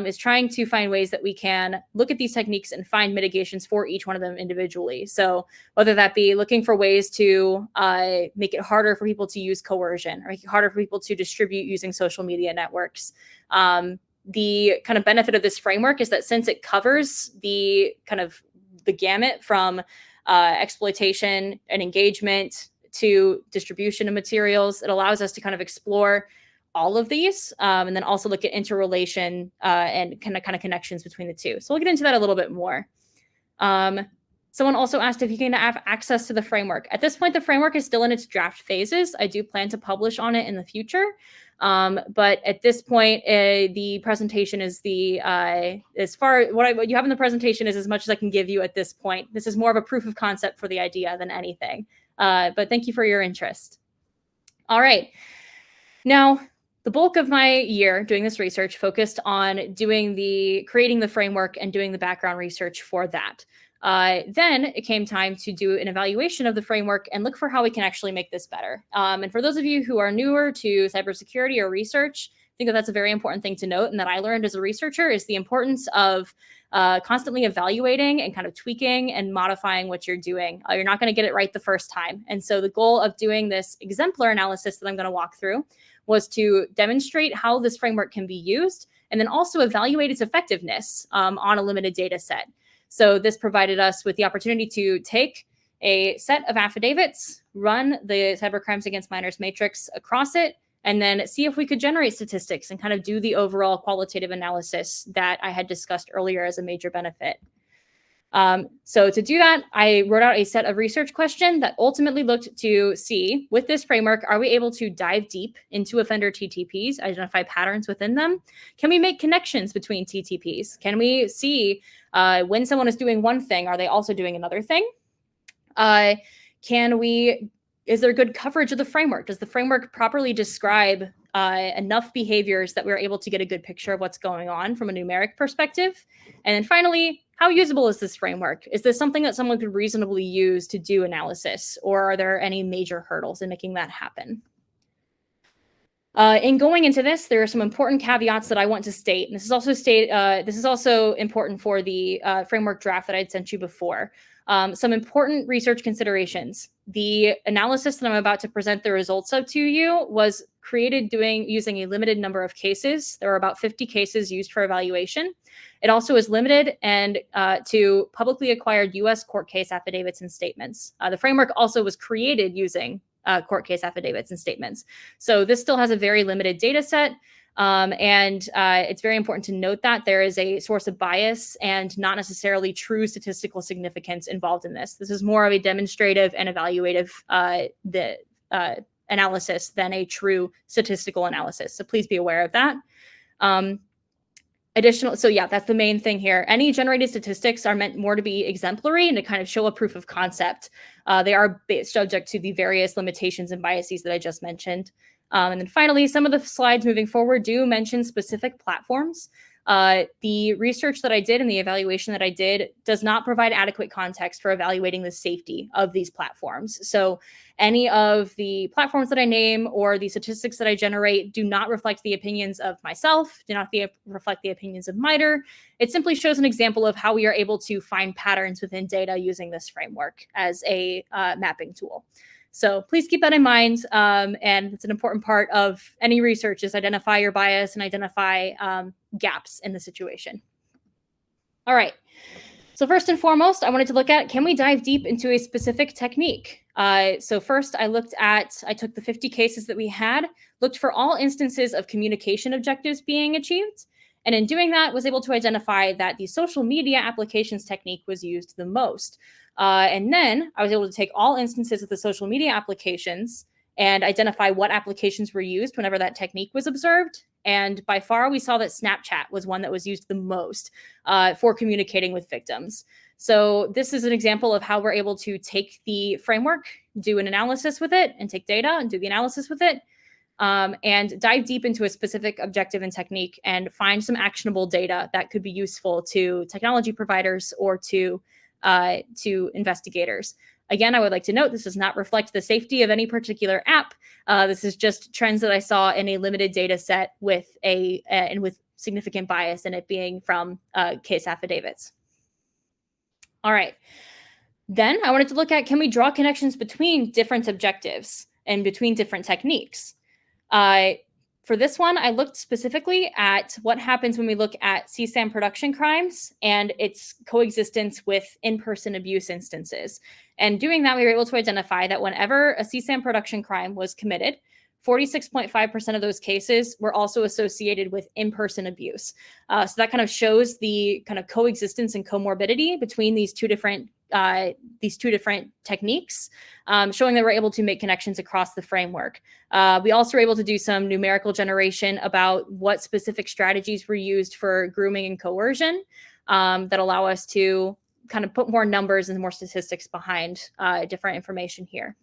is trying to find ways that we can look at these techniques and find mitigations for each one of them individually. So whether that be looking for ways to make it harder for people to use coercion, or make it harder for people to distribute using social media networks. The kind of benefit of this framework is that since it covers the kind of the gamut from exploitation and engagement to distribution of materials, it allows us to kind of explore all of these and then also look at interrelation and kind of connections between the two. So we'll get into that a little bit more. Someone also asked if you can have access to the framework. At this point, the framework is still in its draft phases. I do plan to publish on it in the future. But at this point, the presentation is as far what you have in the presentation is as much as I can give you at this point. This is more of a proof of concept for the idea than anything. But thank you for your interest. All right. Now, the bulk of my year doing this research focused on creating the framework and doing the background research for that. Then it came time to do an evaluation of the framework and look for how we can actually make this better. And for those of you who are newer to cybersecurity or research, I think that that's a very important thing to note, and that I learned as a researcher is the importance of constantly evaluating and kind of tweaking and modifying what you're doing. You're not going to get it right the first time. And so the goal of doing this exemplar analysis that I'm going to walk through was to demonstrate how this framework can be used and then also evaluate its effectiveness on a limited data set. So this provided us with the opportunity to take a set of affidavits, run the cybercrimes against minors matrix across it, and then see if we could generate statistics and kind of do the overall qualitative analysis that I had discussed earlier as a major benefit. So to do that, I wrote out a set of research questions that ultimately looked to see, with this framework, are we able to dive deep into offender TTPs, identify patterns within them? Can we make connections between TTPs? Can we see when someone is doing one thing, are they also doing another thing? Is there good coverage of the framework? Does the framework properly describe enough behaviors that we're able to get a good picture of what's going on from a numeric perspective? And then finally, how usable is this framework? Is this something that someone could reasonably use to do analysis, or are there any major hurdles in making that happen? In going into this, there are some important caveats that I want to state, and this is also important for the framework draft that I'd sent you before. Some important research considerations. The analysis that I'm about to present the results of to you was created using a limited number of cases. There are about 50 cases used for evaluation. It also is limited and to publicly acquired U.S. court case affidavits and statements. The framework also was created using court case affidavits and statements. So this still has a very limited data set. And it's very important to note that there is a source of bias and not necessarily true statistical significance involved in this. This is more of a demonstrative and evaluative analysis than a true statistical analysis. So please be aware of that. So yeah, that's the main thing here. Any generated statistics are meant more to be exemplary and to kind of show a proof of concept. They are subject to the various limitations and biases that I just mentioned. And then finally, some of the slides moving forward do mention specific platforms. The research that I did and the evaluation that I did does not provide adequate context for evaluating the safety of these platforms. So any of the platforms that I name or the statistics that I generate do not reflect the opinions of myself, do not reflect the opinions of MITRE. It simply shows an example of how we are able to find patterns within data using this framework as a mapping tool. So please keep that in mind. And it's an important part of any research is identify your bias and identify gaps in the situation. All right. So first and foremost, I wanted to look at, can we dive deep into a specific technique? So first I took the 50 cases that we had, looked for all instances of communication objectives being achieved. And in doing that, was able to identify that the social media applications technique was used the most. And then I was able to take all instances of the social media applications and identify what applications were used whenever that technique was observed. And by far, we saw that Snapchat was one that was used the most for communicating with victims. So this is an example of how we're able to take the framework, do an analysis with it, and take data and do the analysis with it, and dive deep into a specific objective and technique and find some actionable data that could be useful to technology providers or to investigators. Again, I would like to note this does not reflect the safety of any particular app. This is just trends that I saw in a limited data set with significant bias in it being from case affidavits. All right. Then I wanted to look at, can we draw connections between different objectives and between different techniques? For this one, I looked specifically at what happens when we look at CSAM production crimes and its coexistence with in-person abuse instances. And doing that, we were able to identify that whenever a CSAM production crime was committed, 46.5% of those cases were also associated with in-person abuse. So that kind of shows the kind of coexistence and comorbidity between these two different techniques, showing that we're able to make connections across the framework. We also were able to do some numerical generation about what specific strategies were used for grooming and coercion that allow us to kind of put more numbers and more statistics behind different information here.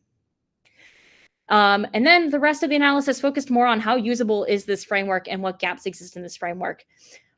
And then the rest of the analysis focused more on how usable is this framework and what gaps exist in this framework.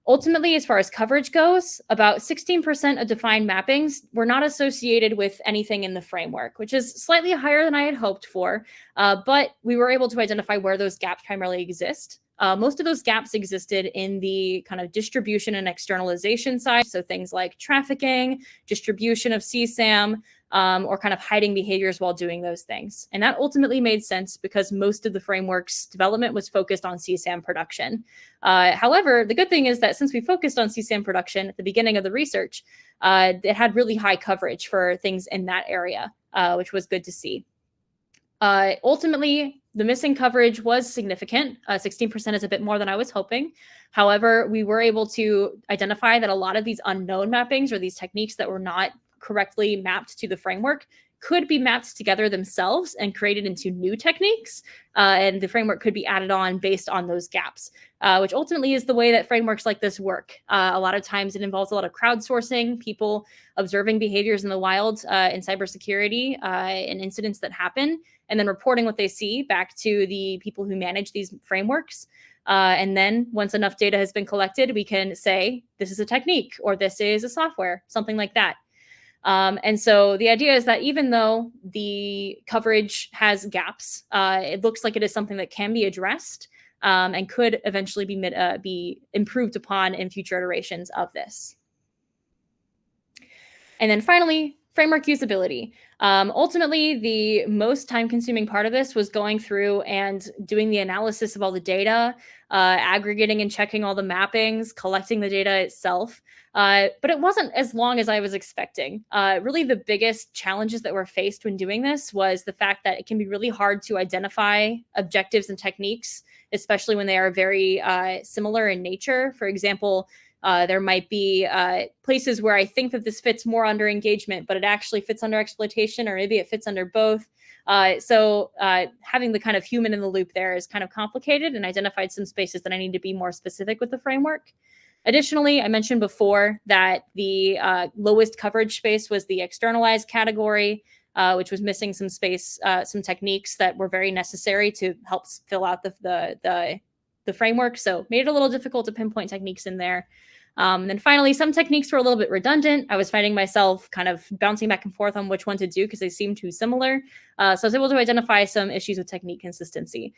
Ultimately, as far as coverage goes, about 16% of defined mappings were not associated with anything in the framework, which is slightly higher than I had hoped for, but we were able to identify where those gaps primarily exist. Most of those gaps existed in the kind of distribution and externalization side, so things like trafficking, distribution of CSAM, or kind of hiding behaviors while doing those things. And that ultimately made sense because most of the framework's development was focused on CSAM production. However, the good thing is that since we focused on CSAM production at the beginning of the research, it had really high coverage for things in that area, which was good to see. Ultimately, the missing coverage was significant. 16% is a bit more than I was hoping. However, we were able to identify that a lot of these unknown mappings or these techniques that were not correctly mapped to the framework could be mapped together themselves and created into new techniques. And the framework could be added on based on those gaps, which ultimately is the way that frameworks like this work. A lot of times it involves a lot of crowdsourcing, people observing behaviors in the wild in cybersecurity and incidents that happen, and then reporting what they see back to the people who manage these frameworks. And then once enough data has been collected, we can say, this is a technique or this is a software, something like that. And so the idea is that even though the coverage has gaps, it looks like it is something that can be addressed. and could eventually be improved upon in future iterations of this. And then finally, framework usability. Ultimately, the most time-consuming part of this was going through and doing the analysis of all the data, aggregating and checking all the mappings, collecting the data itself. But it wasn't as long as I was expecting. Really, the biggest challenges that were faced when doing this was the fact that it can be really hard to identify objectives and techniques, especially when they are very similar in nature. For example, there might be places where I think that this fits more under engagement, but it actually fits under exploitation, or maybe it fits under both. So having the kind of human in the loop there is kind of complicated, and identified some spaces that I need to be more specific with the framework. Additionally, I mentioned before that the lowest coverage space was the externalized category, which was missing some space, some techniques that were very necessary to help fill out the framework. So made it a little difficult to pinpoint techniques in there. And then finally, some techniques were a little bit redundant. I was finding myself kind of bouncing back and forth on which one to do because they seemed too similar. So I was able to identify some issues with technique consistency.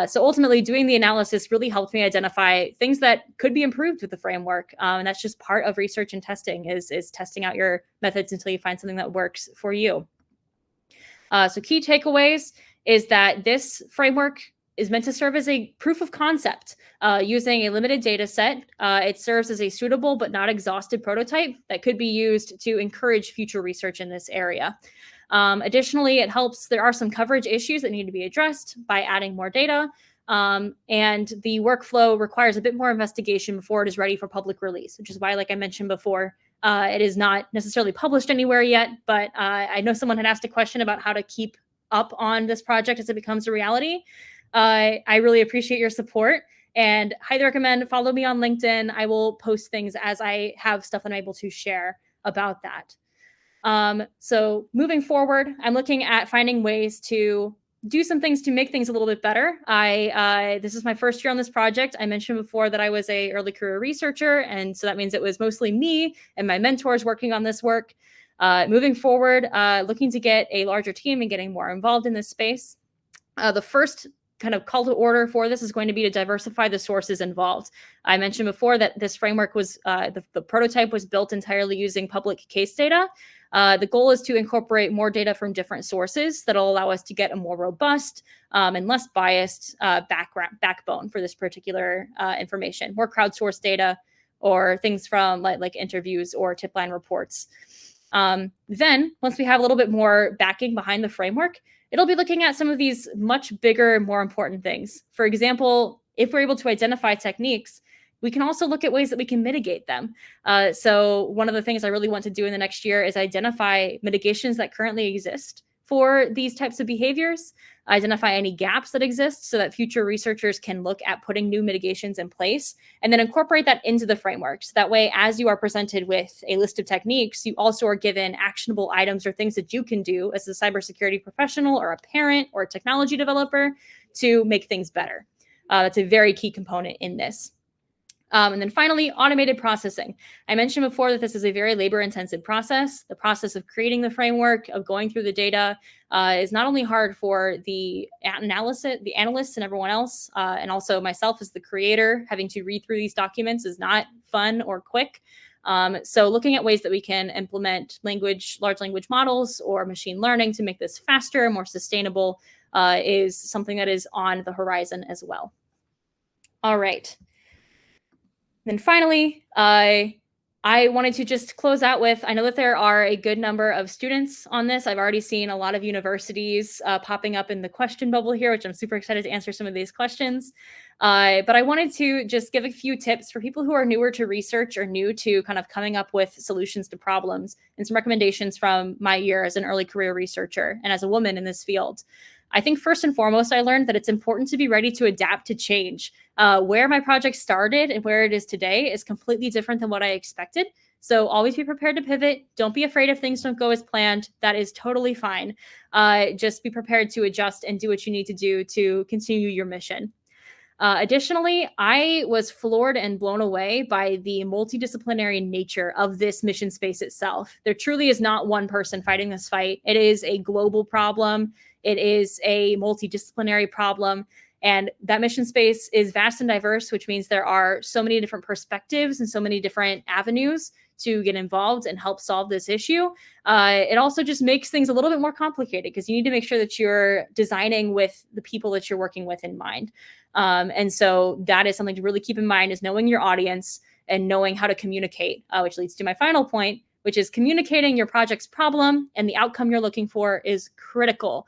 So ultimately, doing the analysis really helped me identify things that could be improved with the framework. And that's just part of research and testing, is testing out your methods until you find something that works for you. So key takeaways is that this framework is meant to serve as a proof of concept using a limited data set. It serves as a suitable but not exhaustive prototype that could be used to encourage future research in this area. Additionally, it helps. There are some coverage issues that need to be addressed by adding more data. And the workflow requires a bit more investigation before it is ready for public release, which is why, like I mentioned before, it is not necessarily published anywhere yet. But I know someone had asked a question about how to keep up on this project as it becomes a reality. I really appreciate your support and highly recommend follow me on LinkedIn. I will post things as I have stuff that I'm able to share about that. So moving forward, I'm looking at finding ways to do some things to make things a little bit better. This is my first year on this project. I mentioned before that I was an early career researcher, and so that means it was mostly me and my mentors working on this work. Moving forward, looking to get a larger team and getting more involved in this space. The first kind of call to order for this is going to be to diversify the sources involved. I mentioned before that this framework was, the prototype was built entirely using public case data. The goal is to incorporate more data from different sources that'll allow us to get a more robust and less biased backbone for this particular information, more crowdsourced data or things from like interviews or tip line reports. Then once we have a little bit more backing behind the framework, it'll be looking at some of these much bigger, more important things. For example, if we're able to identify techniques, we can also look at ways that we can mitigate them. So one of the things I really want to do in the next year is identify mitigations that currently exist for these types of behaviors, identify any gaps that exist so that future researchers can look at putting new mitigations in place, and then incorporate that into the framework. So that way, as you are presented with a list of techniques, you also are given actionable items or things that you can do as a cybersecurity professional or a parent or a technology developer to make things better. That's a very key component in this. And then finally, automated processing. I mentioned before that this is a very labor-intensive process. The process of creating the framework, of going through the data, is not only hard for the analysts and everyone else, and also myself as the creator, having to read through these documents is not fun or quick. So looking at ways that we can implement large language models or machine learning to make this faster, more sustainable, is something that is on the horizon as well. All right. Then finally, I wanted to just close out with, I know that there are a good number of students on this. I've already seen a lot of universities popping up in the question bubble here, which I'm super excited to answer some of these questions. But I wanted to just give a few tips for people who are newer to research or new to kind of coming up with solutions to problems, and some recommendations from my year as an early career researcher and as a woman in this field. I think first and foremost, I learned that it's important to be ready to adapt to change. Where my project started and where it is today is completely different than what I expected. So always be prepared to pivot. Don't be afraid if things don't go as planned. That is totally fine. Just be prepared to adjust and do what you need to do to continue your mission. Additionally, I was floored and blown away by the multidisciplinary nature of this mission space itself. There truly is not one person fighting this fight. It is a global problem. It is a multidisciplinary problem. And that mission space is vast and diverse, which means there are so many different perspectives and so many different avenues to get involved and help solve this issue. It also just makes things a little bit more complicated because you need to make sure that you're designing with the people that you're working with in mind. And so that is something to really keep in mind, is knowing your audience and knowing how to communicate, which leads to my final point, which is communicating your project's problem and the outcome you're looking for is critical.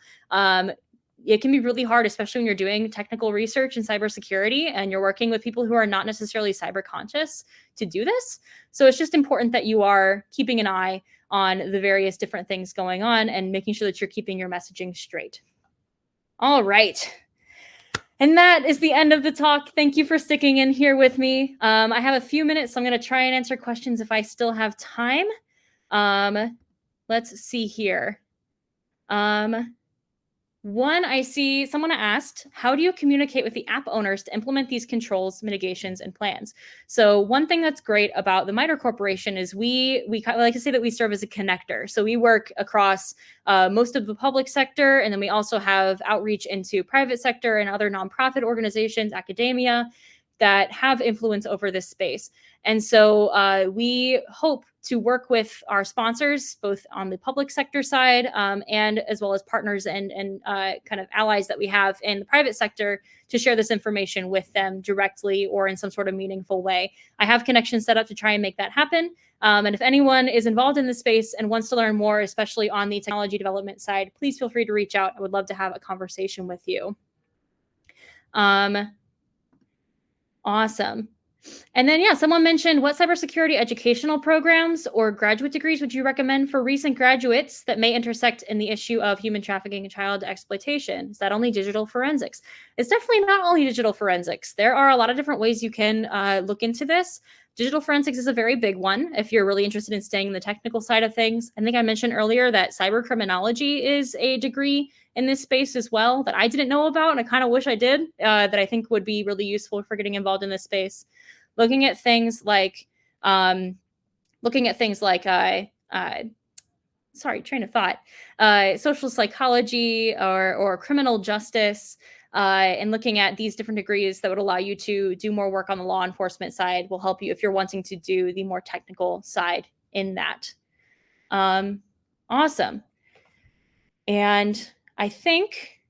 It can be really hard, especially when you're doing technical research in cybersecurity and you're working with people who are not necessarily cyber conscious to do this. So it's just important that you are keeping an eye on the various different things going on and making sure that you're keeping your messaging straight. All right. And that is the end of the talk. Thank you for sticking in here with me. I have a few minutes, so I'm going to try and answer questions if I still have time. Let's see here. One, I see someone asked, how do you communicate with the app owners to implement these controls, mitigations, and plans? So one thing that's great about the MITRE Corporation is we like to say that we serve as a connector. So we work across most of the public sector, and then we also have outreach into private sector and other nonprofit organizations, academia, that have influence over this space. And so we hope to work with our sponsors, both on the public sector side and as well as partners and kind of allies that we have in the private sector, to share this information with them directly or in some sort of meaningful way. I have connections set up to try and make that happen. And if anyone is involved in this space and wants to learn more, especially on the technology development side, please feel free to reach out. I would love to have a conversation with you. Awesome. And then, yeah, someone mentioned, what cybersecurity educational programs or graduate degrees would you recommend for recent graduates that may intersect in the issue of human trafficking and child exploitation? Is that only digital forensics? It's definitely not only digital forensics. There are a lot of different ways you can look into this. Digital forensics is a very big one if you're really interested in staying in the technical side of things. I think I mentioned earlier that cyber criminology is a degree in this space as well that I didn't know about, and I kind of wish I did, that I think would be really useful for getting involved in this space. Looking at things like, sorry, train of thought, social psychology or criminal justice, and looking at these different degrees that would allow you to do more work on the law enforcement side will help you if you're wanting to do the more technical side in that. Awesome. And I think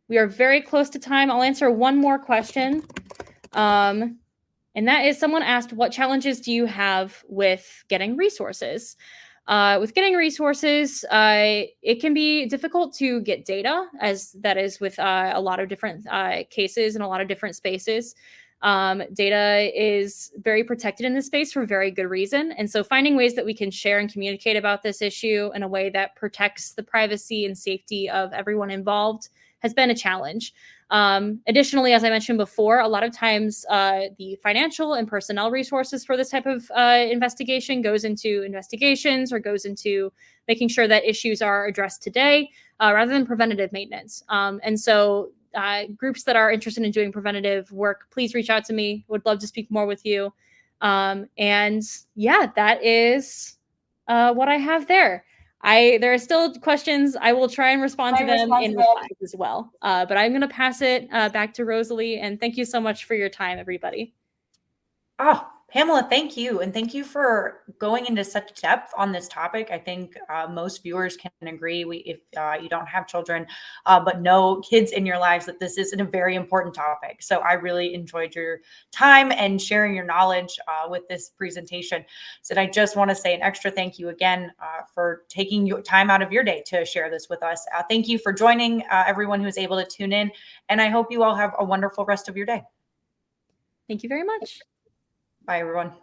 we are very close to time. I'll answer one more question. And that is, someone asked, what challenges do you have with getting resources? With getting resources, it can be difficult to get data, as that is with a lot of different cases and a lot of different spaces. Data is very protected in this space for very good reason. And so finding ways that we can share and communicate about this issue in a way that protects the privacy and safety of everyone involved has been a challenge. Additionally, as I mentioned before, a lot of times the financial and personnel resources for this type of investigation goes into investigations or goes into making sure that issues are addressed today rather than preventative maintenance. And so groups that are interested in doing preventative work, please reach out to me. Would love to speak more with you. And yeah, that is what I have there. There are still questions. I will try and respond to them in replies as well. But I'm going to pass it back to Rosalie. And thank you so much for your time, everybody. Oh, Pamela, thank you. And thank you for going into such depth on this topic. I think most viewers can agree, if you don't have children, but know kids in your lives, that this is a very important topic. So I really enjoyed your time and sharing your knowledge with this presentation. So I just want to say an extra thank you again for taking your time out of your day to share this with us. Thank you for joining everyone who was able to tune in. And I hope you all have a wonderful rest of your day. Thank you very much. Bye, everyone.